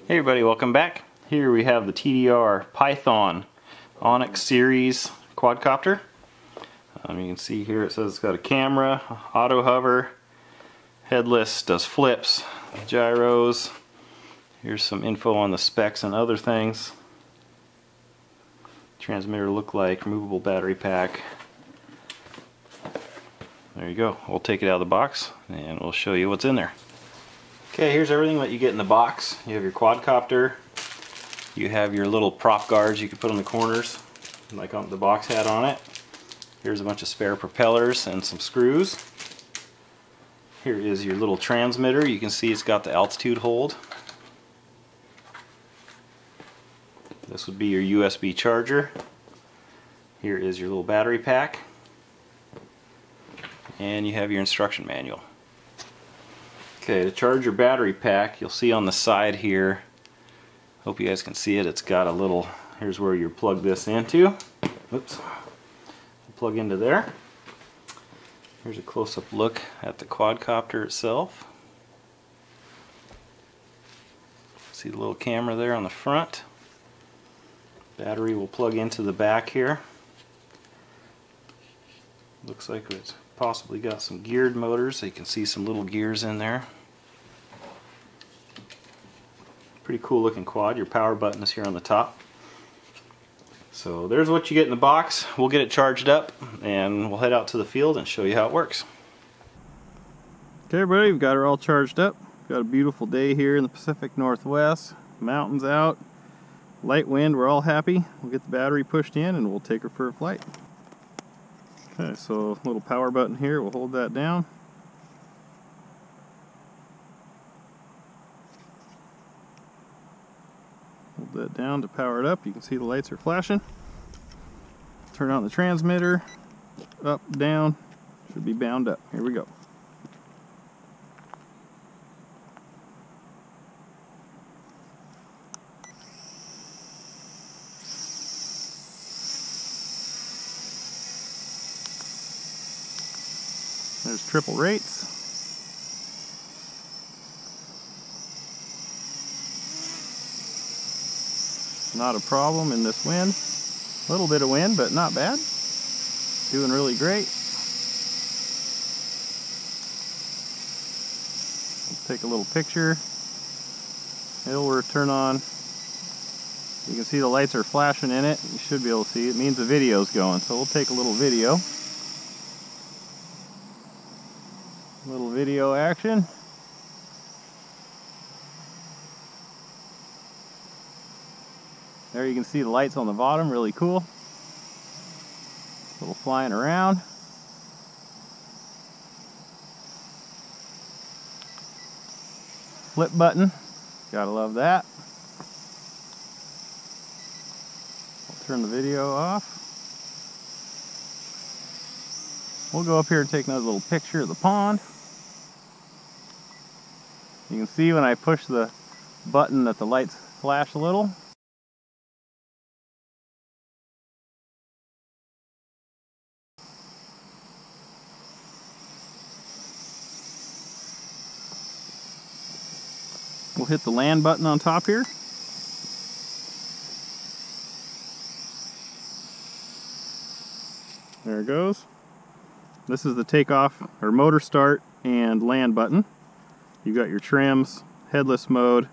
Hey everybody, welcome back. Here we have the TDR Python Onyx series quadcopter. You can see here it says it's got a camera, auto hover, headless, does flips, gyros. Here's some info on the specs and other things. Transmitter look like, removable battery pack. There you go. We'll take it out of the box and we'll show you what's in there. Okay, here's everything that you get in the box. You have your quadcopter, you have your little prop guards you can put on the corners, like the box had on it. Here's a bunch of spare propellers and some screws. Here is your little transmitter. You can see it's got the altitude hold. This would be your USB charger. Here is your little battery pack. And you have your instruction manual. Okay, to charge your battery pack, you'll see on the side here, hope you guys can see it, it's got a little, here's where you plug this into. Oops. Plug into there. Here's a close-up look at the quadcopter itself. See the little camera there on the front. Battery will plug into the back here. Looks like it's possibly got some geared motors, so you can see some little gears in there. Pretty cool looking quad. Your power button is here on the top. So there's what you get in the box. We'll get it charged up and we'll head out to the field and show you how it works. Okay everybody, we've got her all charged up. Got a beautiful day here in the Pacific Northwest. Mountains out, light wind, we're all happy. We'll get the battery pushed in and we'll take her for a flight. Okay, so little power button here, we'll hold that down. Hold that down to power it up. You can see the lights are flashing. Turn on the transmitter. Up, down. Should be bound up. Here we go. There's triple rates. Not a problem in this wind. A little bit of wind, but not bad. Doing really great. Let's take a little picture. It'll turn on. You can see the lights are flashing in it. You should be able to see it. It means the video's going. So we'll take a little video. Little video action. There you can see the lights on the bottom, really cool. Little flying around. Flip button, gotta love that. I'll turn the video off. We'll go up here and take another little picture of the pond. You can see when I push the button that the lights flash a little. We'll hit the land button on top here. There it goes. This is the takeoff or motor start and land button. You've got your trims, headless mode,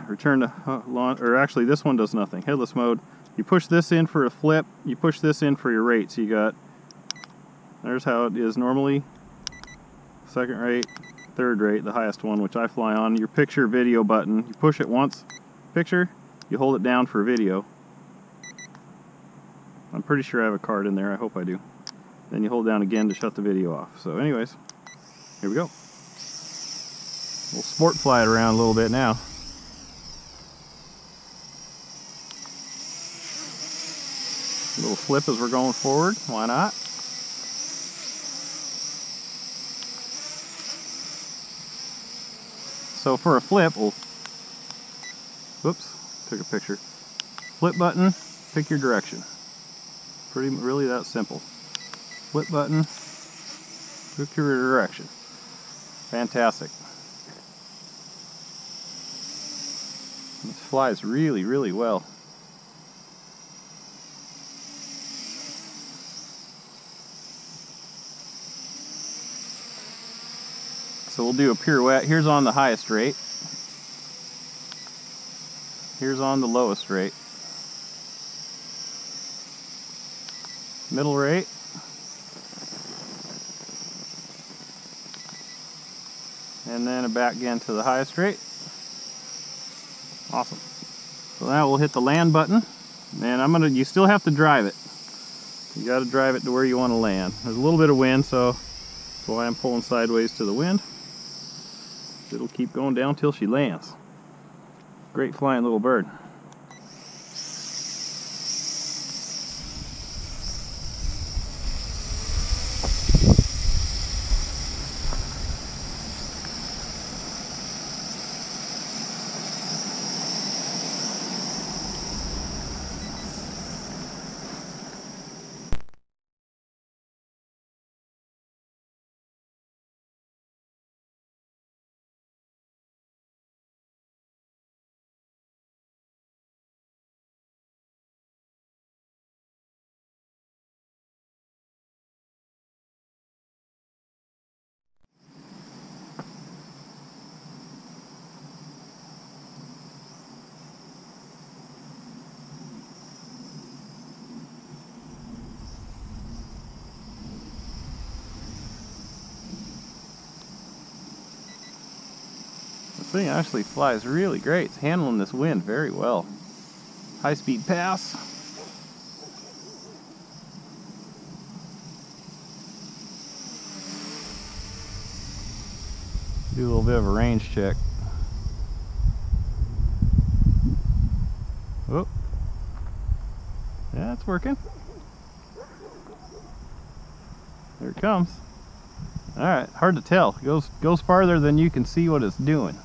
return to launch, or actually this one does nothing. Headless mode. You push this in for a flip, you push this in for your rate. So you got, there's how it is normally. Second rate, third rate, the highest one, which I fly on. Your picture video button. You push it once, picture, you hold it down for video. I'm pretty sure I have a card in there, I hope I do. Then you hold down again to shut the video off. So anyways, here we go. We'll sport fly it around a little bit now. A little flip as we're going forward, why not? So for a flip, we'll, whoops, took a picture. Flip button, pick your direction. Really that simple. Flip button, pick your direction. Fantastic. This flies really, really well. So we'll do a pirouette. Here's on the highest rate. Here's on the lowest rate. Middle rate. And then back again to the highest rate. Awesome. So now we'll hit the land button. And you still have to drive it. You got to drive it to where you want to land. There's a little bit of wind, so that's why I'm pulling sideways to the wind. It'll keep going down till she lands. Great flying little bird. This thing actually flies really great. It's handling this wind very well. High speed pass. Do a little bit of a range check. Oh, yeah, it's working. There it comes. All right, hard to tell. It goes farther than you can see what it's doing.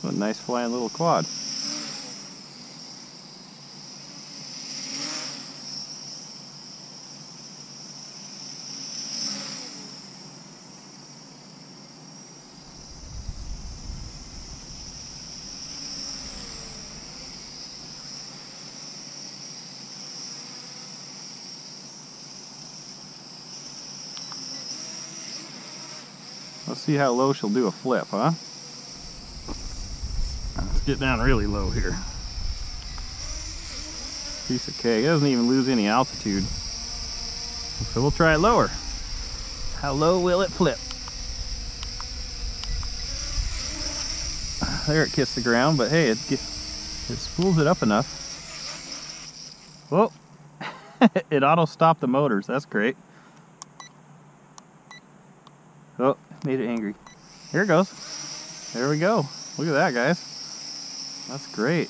What a nice flying little quad. Let's see how low she'll do a flip, huh? Let's get down really low here. Piece of cake. It doesn't even lose any altitude. So we'll try it lower. How low will it flip? There it kissed the ground, but hey, it spools it up enough. Whoa! It auto-stopped the motors. That's great. Oh, made it angry. Here it goes. There we go. Look at that, guys. That's great.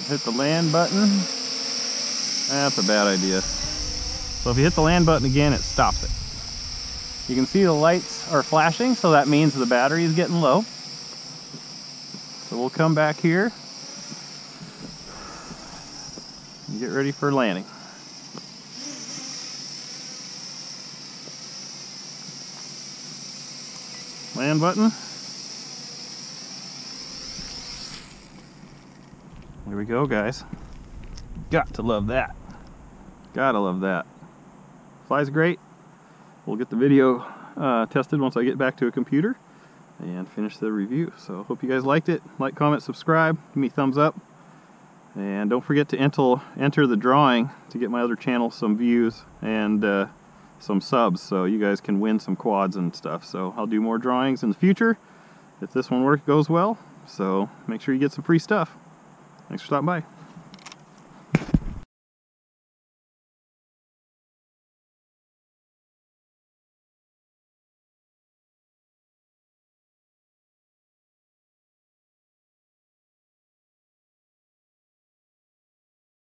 Hit the land button. That's a bad idea. So if you hit the land button again, it stops it. You can see the lights are flashing, so that means the battery is getting low. So we'll come back here and get ready for landing. Land button. There we go, guys. Got to love that. Gotta love that. Flies great. We'll get the video tested once I get back to a computer and finish the review. So hope you guys liked it. Like, comment, subscribe, give me a thumbs up. And don't forget to enter the drawing to get my other channel some views and some subs, so you guys can win some quads and stuff. So I'll do more drawings in the future if this one goes well. So make sure you get some free stuff. Thanks for stopping by.